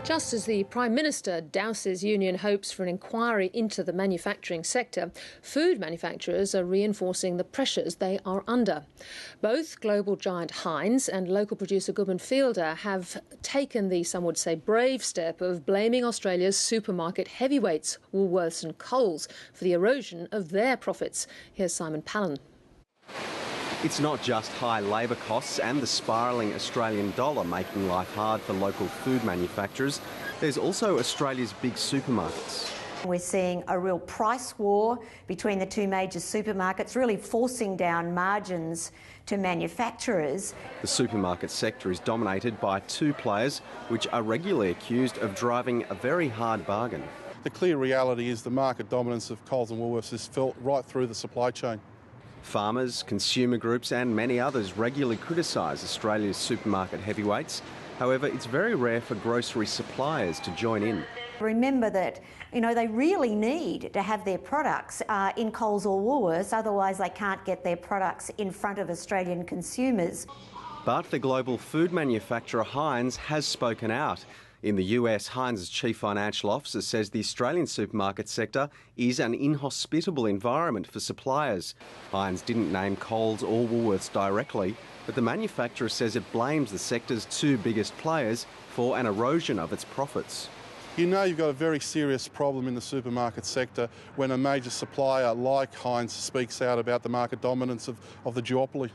Just as the Prime Minister douses union hopes for an inquiry into the manufacturing sector, food manufacturers are reinforcing the pressures they are under. Both global giant Heinz and local producer Goodman Fielder have taken the, some would say, brave step of blaming Australia's supermarket heavyweights, Woolwoths and Coles, for the erosion of their profits. Here's Simon Palin. It's not just high labour costs and the spiralling Australian dollar making life hard for local food manufacturers. There's also Australia's big supermarkets. We're seeing a real price war between the two major supermarkets, really forcing down margins to manufacturers. The supermarket sector is dominated by two players which are regularly accused of driving a very hard bargain. The clear reality is the market dominance of Coles and Woolworths is felt right through the supply chain. Farmers, consumer groups and many others regularly criticise Australia's supermarket heavyweights. However, it's very rare for grocery suppliers to join in. Remember that, they really need to have their products in Coles or Woolworths, otherwise they can't get their products in front of Australian consumers. But the global food manufacturer Heinz has spoken out. In the US, Heinz's chief financial officer says the Australian supermarket sector is an inhospitable environment for suppliers. Heinz didn't name Coles or Woolworths directly, but the manufacturer says it blames the sector's two biggest players for an erosion of its profits. You've got a very serious problem in the supermarket sector when a major supplier like Heinz speaks out about the market dominance of the duopoly.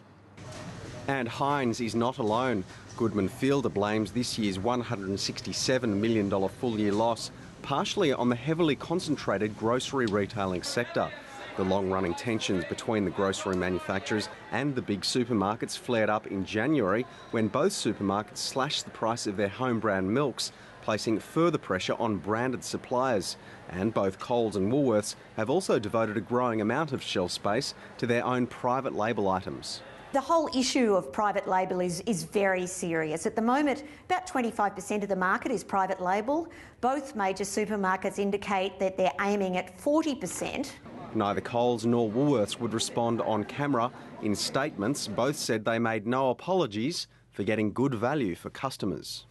And Heinz is not alone. Goodman Fielder blames this year's $167 million full-year loss partially on the heavily concentrated grocery retailing sector. The long-running tensions between the grocery manufacturers and the big supermarkets flared up in January when both supermarkets slashed the price of their home brand milks, placing further pressure on branded suppliers. And both Coles and Woolworths have also devoted a growing amount of shelf space to their own private label items. The whole issue of private label is very serious. At the moment, about 25% of the market is private label. Both major supermarkets indicate that they're aiming at 40%. Neither Coles nor Woolworths would respond on camera. In statements, both said they made no apologies for getting good value for customers.